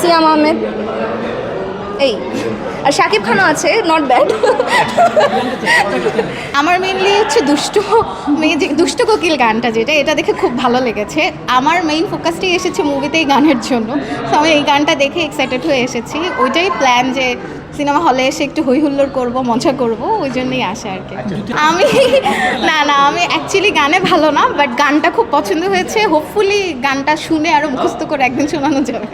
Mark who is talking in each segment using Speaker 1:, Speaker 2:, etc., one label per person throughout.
Speaker 1: সিয়াম আহমেদ, এই আর শাকিব খানও আছে, not bad.
Speaker 2: আমার মেইনলি হচ্ছে দুষ্ট কোকিল গানটা, যেটা এটা দেখে খুব ভালো লেগেছে। আমার মেইন ফোকাসটাই এসেছে মুভিতে এই গানের জন্য, তো আমি এই গানটা দেখে এক্সাইটেড হয়ে এসেছি। ওইটাই প্ল্যান যে সিনেমা হলে এসে একটু হই হুল্লোড় করবো, মজা করবো, ওই জন্যই আসা আর কি। আমি আমি অ্যাকচুয়ালি গানে ভালো না, বাট গানটা খুব পছন্দ হয়েছে। হোপফুলি গানটা শুনে আরও মুখস্থ করে একদিন শোনানো যাবে।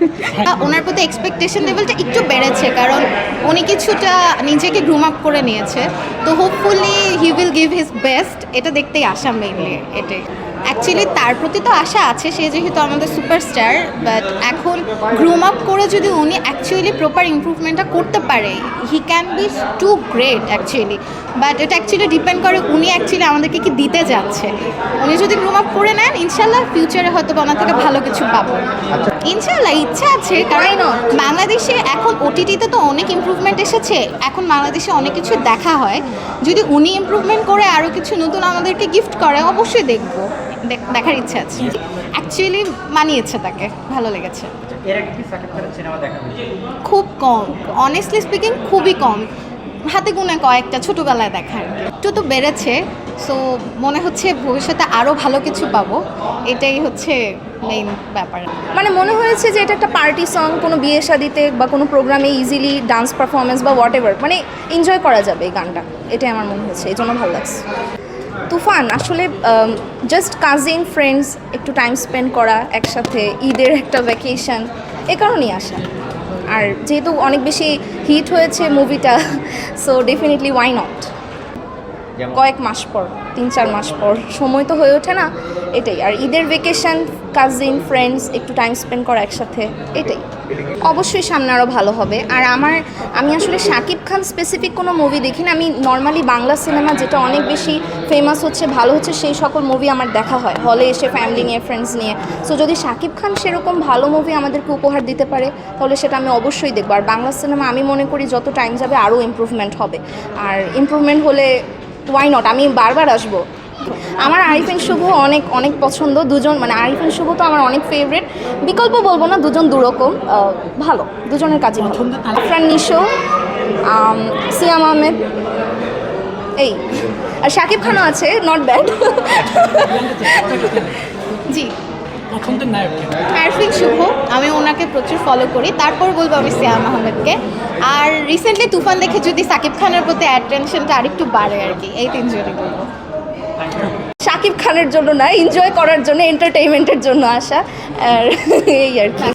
Speaker 2: ওনার প্রতি এক্সপেকটেশন লেভেলটা একটু বেড়েছে, কারণ উনি কিছুটা নিজেকে গ্রুম আপ করে নিয়েছে। তো hopefully he will give his best, এটা দেখতেই আসা মেইনলি। এটাই অ্যাকচুয়ালি তার প্রতি তো আশা আছে, সে যেহেতু আমাদের সুপারস্টার, বাট এখন গ্রুম আপ করে যদি উনি অ্যাকচুয়ালি প্রপার ইমপ্রুভমেন্টটা করতে পারে, he can be too great actually. But এটা অ্যাকচুয়ালি ডিপেন্ড করে উনি অ্যাকচুয়ালি আমাদেরকে কি দিতে যাচ্ছে। উনি যদি গ্রুম আপ করে নেন, ইনশাল্লাহ ফিউচারে হয়তো ওনার থেকে ভালো কিছু পাবো ইনশাল্লাহ। ইচ্ছা আছে, কারণ বাংলাদেশে এখন ওটিটিতে তো অনেক ইমপ্রুভমেন্ট এসেছে, এখন বাংলাদেশে অনেক কিছু দেখা হয়। যদি উনি ইমপ্রুভমেন্ট করে আরও কিছু নতুন আমাদেরকে গিফট করে, অবশ্যই দেখবো, দেখার ইচ্ছা আছে। অ্যাকচুয়ালি মানিয়েছে, তাকে ভালো লেগেছে। খুব কম, অনেস্টলি স্পিকিং খুবই কম, হাতে গুনে কয়েকটা ছোটোবেলায় দেখার। একটু তো বেড়েছে, সো মনে হচ্ছে ভবিষ্যতে আরও ভালো কিছু পাবো, এটাই হচ্ছে মেইন ব্যাপার।
Speaker 1: মানে মনে হয়েছে যে এটা একটা পার্টি সং, কোনো বিয়ে শাদিতে বা কোনো প্রোগ্রামে ইজিলি ডান্স পারফরমেন্স বা হোয়াট এভার, মানে এনজয় করা যাবে এই গানটা, এটাই আমার মনে হয়েছে, এই জন্য ভালো লাগছে। তুফান আসলে জাস্ট কাজিন ফ্রেন্ডস একটু টাইম স্পেন্ড করা একসাথে, ঈদের একটা ভ্যাকেশন, এ কারণেই আসা। আর যেহেতু অনেক বেশি হিট হয়েছে মুভিটা, সো ডেফিনেটলি ওয়াই নট। কয়েক মাস পর, 3-4 মাস পর, সময় তো হয়ে ওঠে না, এটাই। আর ঈদের ভেকেশন, কাজিন ফ্রেন্ডস একটু টাইম স্পেন্ড করা একসাথে, এটাই। অবশ্যই সামনে আরও ভালো হবে। আর আমি আসলে শাকিব খান স্পেসিফিক কোনো মুভি দেখি না, আমি নর্মালি বাংলা সিনেমা যেটা অনেক বেশি ফেমাস হচ্ছে, ভালো হচ্ছে, সেই সকল মুভি আমার দেখা হয় হলে এসে ফ্যামিলি নিয়ে, ফ্রেন্ডস নিয়ে। সো যদি শাকিব খান সেরকম ভালো মুভি আমাদেরকে উপহার দিতে পারে, তাহলে সেটা আমি অবশ্যই দেখবো। আর বাংলা সিনেমা আমি মনে করি যত টাইম যাবে আরও ইমপ্রুভমেন্ট হবে, আর ইমপ্রুভমেন্ট হলে ওয়াই নট, আমি বারবার আসবো। আমার আরিফিন শুভ অনেক অনেক পছন্দ, দুজন, মানে আরিফিন শুভ তো আমার অনেক ফেভারিট, বিকল্প বলবো না, দুজন দুরকম ভালো, দুজনের কাজই ভালো। আফরান নিশো, সিয়াম আহমেদ, এই আর শাকিব খানও আছে, নট ব্যাড।
Speaker 2: জি, আরফিন শুভ, আমি ওনাকে প্রচুর ফলো করি। তারপর বলবো আমি সিয়াম আহমেদকে। আর রিসেন্টলি তুফান দেখে যদি সাকিব খানের প্রতি অ্যাটেনশনটা আরেকটু বাড়ে আর কি, এই তিনজনই বলবো।
Speaker 1: শাকিব খানের জন্য না, এনজয় করার জন্য, এন্টারটেইনমেন্টের জন্য আসা, আর এই আর কি।